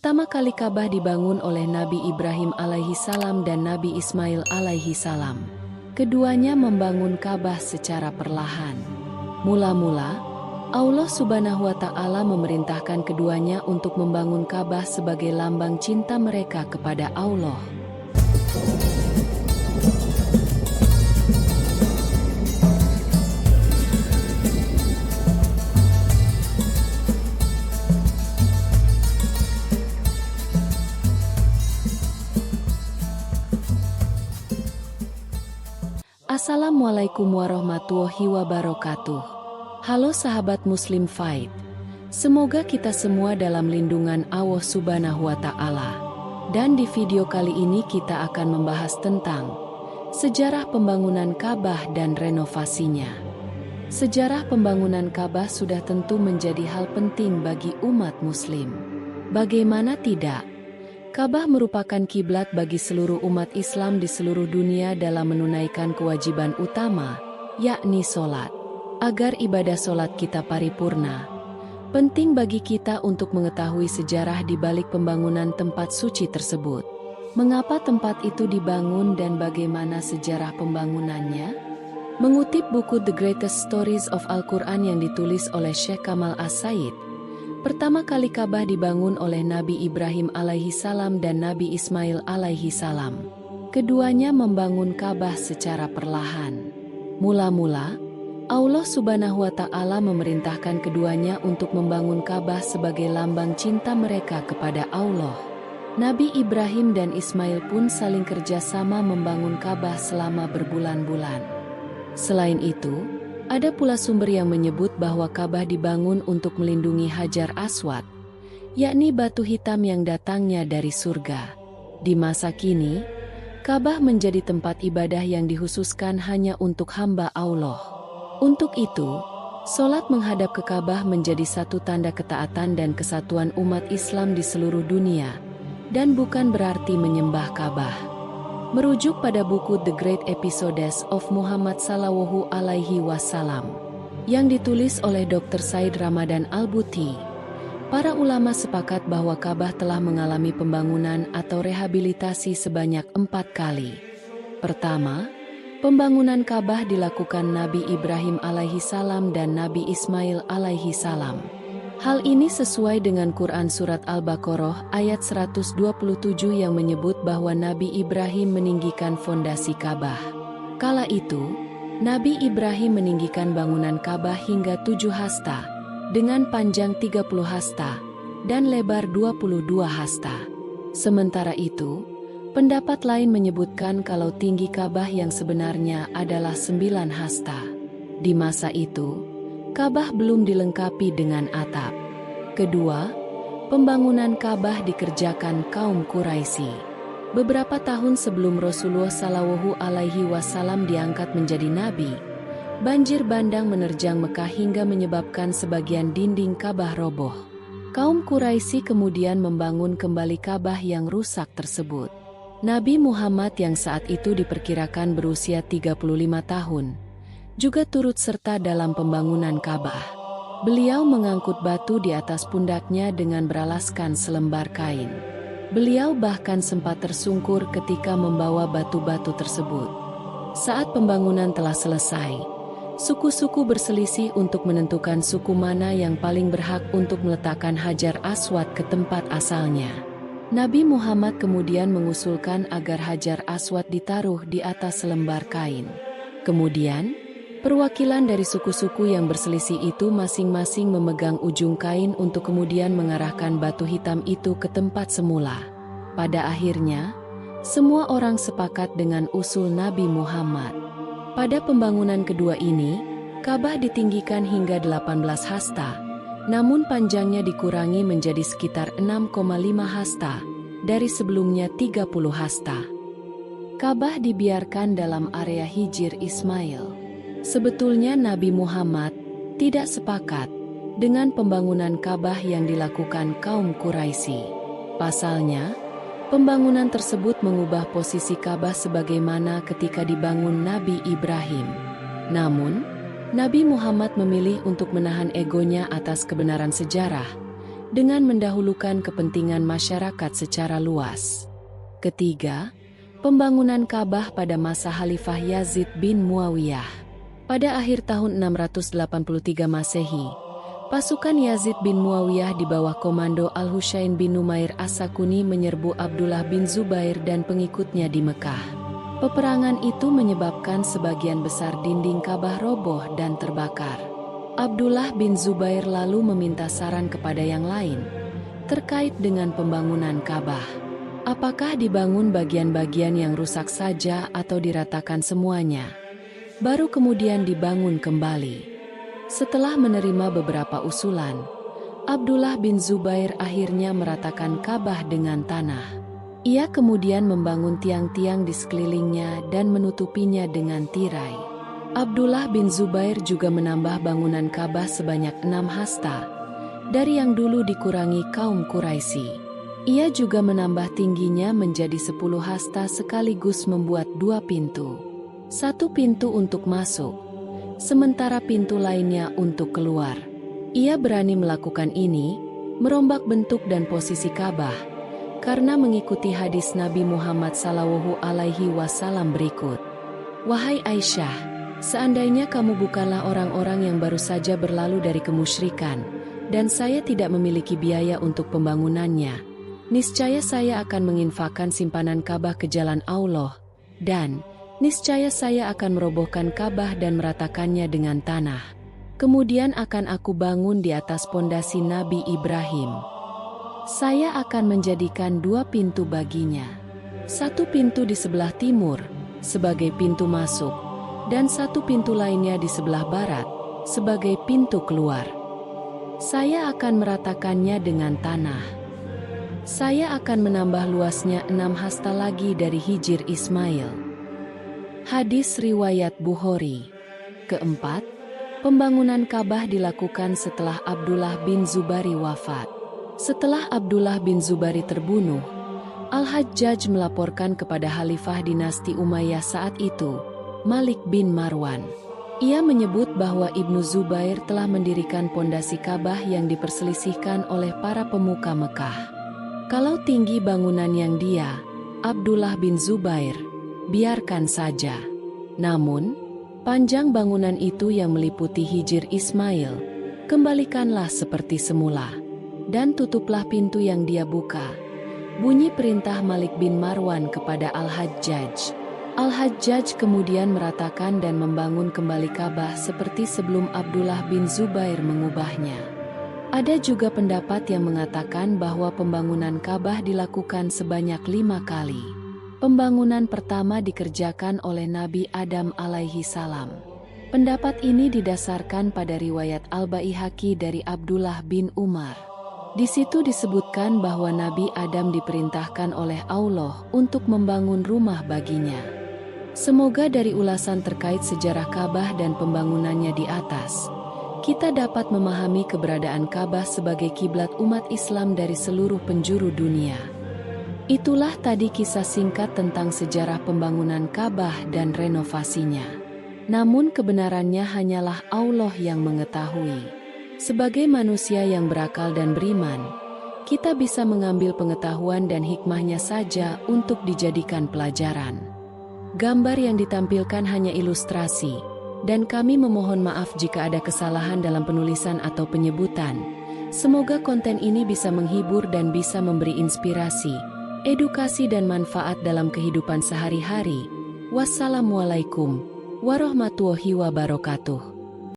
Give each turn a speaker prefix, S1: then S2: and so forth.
S1: Pertama kali Ka'bah dibangun oleh Nabi Ibrahim alaihi salam dan Nabi Ismail alaihi salam. Keduanya membangun Ka'bah secara perlahan. Mula-mula, Allah Subhanahu wa Ta'ala memerintahkan keduanya untuk membangun Ka'bah sebagai lambang cinta mereka kepada Allah. Assalamualaikum warahmatullahi wabarakatuh. Halo sahabat Muslim Fight. Semoga kita semua dalam lindungan Allah Subhanahu wa Ta'ala. Dan di video kali ini kita akan membahas tentang sejarah pembangunan Ka'bah dan renovasinya. Sejarah pembangunan Ka'bah sudah tentu menjadi hal penting bagi umat Muslim. Bagaimana tidak? Ka'bah merupakan kiblat bagi seluruh umat Islam di seluruh dunia dalam menunaikan kewajiban utama, yakni sholat. Agar ibadah sholat kita paripurna, penting bagi kita untuk mengetahui sejarah di balik pembangunan tempat suci tersebut. Mengapa tempat itu dibangun dan bagaimana sejarah pembangunannya? Mengutip buku The Greatest Stories of Al-Quran yang ditulis oleh Syekh Kamal As-Said, pertama kali Ka'bah dibangun oleh Nabi Ibrahim alaihi salam dan Nabi Ismail alaihi salam. Keduanya membangun Ka'bah secara perlahan. Mula-mula, Allah Subhanahu wa Ta'ala memerintahkan keduanya untuk membangun Ka'bah sebagai lambang cinta mereka kepada Allah. Nabi Ibrahim dan Ismail pun saling kerjasama membangun Ka'bah selama berbulan-bulan. Selain itu, ada pula sumber yang menyebut bahwa Ka'bah dibangun untuk melindungi Hajar Aswad, yakni batu hitam yang datangnya dari surga. Di masa kini, Ka'bah menjadi tempat ibadah yang dikhususkan hanya untuk hamba Allah. Untuk itu, sholat menghadap ke Ka'bah menjadi satu tanda ketaatan dan kesatuan umat Islam di seluruh dunia, dan bukan berarti menyembah Ka'bah. Merujuk pada buku The Great Episodes of Muhammad Sallallahu Alaihi Wasallam yang ditulis oleh Dr. Said Ramadan Al-Buti, para ulama sepakat bahwa Ka'bah telah mengalami pembangunan atau rehabilitasi sebanyak 4 kali. Pertama, pembangunan Ka'bah dilakukan Nabi Ibrahim alaihi salam dan Nabi Ismail alaihi salam. Hal ini sesuai dengan Quran Surat Al-Baqarah ayat 127 yang menyebut bahwa Nabi Ibrahim meninggikan fondasi Ka'bah. Kala itu, Nabi Ibrahim meninggikan bangunan Ka'bah hingga 7 hasta, dengan panjang 30 hasta, dan lebar 22 hasta. Sementara itu, pendapat lain menyebutkan kalau tinggi Ka'bah yang sebenarnya adalah 9 hasta. Di masa itu, Ka'bah belum dilengkapi dengan atap. Kedua, pembangunan Ka'bah dikerjakan kaum Quraisy. Beberapa tahun sebelum Rasulullah Shallallahu Alaihi Wasallam diangkat menjadi nabi, banjir bandang menerjang Mekah hingga menyebabkan sebagian dinding Ka'bah roboh. Kaum Quraisy kemudian membangun kembali Ka'bah yang rusak tersebut. Nabi Muhammad yang saat itu diperkirakan berusia 35 tahun, juga turut serta dalam pembangunan Ka'bah. Beliau mengangkut batu di atas pundaknya dengan beralaskan selembar kain. Beliau bahkan sempat tersungkur ketika membawa batu-batu tersebut. Saat pembangunan telah selesai, suku-suku berselisih untuk menentukan suku mana yang paling berhak untuk meletakkan Hajar Aswad ke tempat asalnya. Nabi Muhammad kemudian mengusulkan agar Hajar Aswad ditaruh di atas selembar kain. Kemudian, perwakilan dari suku-suku yang berselisih itu masing-masing memegang ujung kain untuk kemudian mengarahkan batu hitam itu ke tempat semula. Pada akhirnya, semua orang sepakat dengan usul Nabi Muhammad. Pada pembangunan kedua ini, Ka'bah ditinggikan hingga 18 hasta, namun panjangnya dikurangi menjadi sekitar 6,5 hasta, dari sebelumnya 30 hasta. Ka'bah dibiarkan dalam area Hijr Ismail. Sebetulnya Nabi Muhammad tidak sepakat dengan pembangunan Ka'bah yang dilakukan kaum Quraisy. Pasalnya, pembangunan tersebut mengubah posisi Ka'bah sebagaimana ketika dibangun Nabi Ibrahim. Namun, Nabi Muhammad memilih untuk menahan egonya atas kebenaran sejarah dengan mendahulukan kepentingan masyarakat secara luas. Ketiga, pembangunan Ka'bah pada masa Khalifah Yazid bin Muawiyah. Pada akhir tahun 683 Masehi, pasukan Yazid bin Muawiyah di bawah komando Al-Husain bin Numair As-Sakuni menyerbu Abdullah bin Zubair dan pengikutnya di Mekah. Peperangan itu menyebabkan sebagian besar dinding Ka'bah roboh dan terbakar. Abdullah bin Zubair lalu meminta saran kepada yang lain terkait dengan pembangunan Ka'bah. Apakah dibangun bagian-bagian yang rusak saja atau diratakan semuanya, baru kemudian dibangun kembali? Setelah menerima beberapa usulan, Abdullah bin Zubair akhirnya meratakan Ka'bah dengan tanah. Ia kemudian membangun tiang-tiang di sekelilingnya dan menutupinya dengan tirai. Abdullah bin Zubair juga menambah bangunan Ka'bah sebanyak 6 hasta, dari yang dulu dikurangi kaum Quraisy. Ia juga menambah tingginya menjadi 10 hasta sekaligus membuat 2 pintu. 1 pintu untuk masuk, sementara pintu lainnya untuk keluar. Ia berani melakukan ini, merombak bentuk dan posisi Ka'bah, karena mengikuti hadis Nabi Muhammad SAW berikut. Wahai Aisyah, seandainya kamu bukanlah orang-orang yang baru saja berlalu dari kemusyrikan, dan saya tidak memiliki biaya untuk pembangunannya, niscaya saya akan menginfakkan simpanan Ka'bah ke jalan Allah, dan niscaya saya akan merobohkan Ka'bah dan meratakannya dengan tanah. Kemudian akan aku bangun di atas pondasi Nabi Ibrahim. Saya akan menjadikan 2 pintu baginya. 1 pintu di sebelah timur, sebagai pintu masuk, dan 1 pintu lainnya di sebelah barat, sebagai pintu keluar. Saya akan meratakannya dengan tanah. Saya akan menambah luasnya 6 hasta lagi dari Hijr Ismail. Hadis riwayat Bukhari. Keempat, pembangunan Ka'bah dilakukan setelah Abdullah bin Zubair wafat. Setelah Abdullah bin Zubair terbunuh, Al-Hajjaj melaporkan kepada Khalifah dinasti Umayyah saat itu, Malik bin Marwan. Ia menyebut bahwa Ibnu Zubair telah mendirikan pondasi Ka'bah yang diperselisihkan oleh para pemuka Mekah. Kalau tinggi bangunan yang dia, Abdullah bin Zubair, biarkan saja. Namun, panjang bangunan itu yang meliputi Hijr Ismail, kembalikanlah seperti semula, dan tutuplah pintu yang dia buka. Bunyi perintah Malik bin Marwan kepada Al-Hajjaj. Al-Hajjaj kemudian meratakan dan membangun kembali Ka'bah seperti sebelum Abdullah bin Zubair mengubahnya. Ada juga pendapat yang mengatakan bahwa pembangunan Ka'bah dilakukan sebanyak 5 kali. Pembangunan pertama dikerjakan oleh Nabi Adam alaihi salam. Pendapat ini didasarkan pada riwayat Al-Baihaqi dari Abdullah bin Umar. Di situ disebutkan bahwa Nabi Adam diperintahkan oleh Allah untuk membangun rumah baginya. Semoga dari ulasan terkait sejarah Ka'bah dan pembangunannya di atas, kita dapat memahami keberadaan Ka'bah sebagai kiblat umat Islam dari seluruh penjuru dunia. Itulah tadi kisah singkat tentang sejarah pembangunan Ka'bah dan renovasinya. Namun kebenarannya hanyalah Allah yang mengetahui. Sebagai manusia yang berakal dan beriman, kita bisa mengambil pengetahuan dan hikmahnya saja untuk dijadikan pelajaran. Gambar yang ditampilkan hanya ilustrasi, dan kami memohon maaf jika ada kesalahan dalam penulisan atau penyebutan. Semoga konten ini bisa menghibur dan bisa memberi inspirasi, edukasi dan manfaat dalam kehidupan sehari-hari. Wassalamualaikum warahmatullahi wabarakatuh.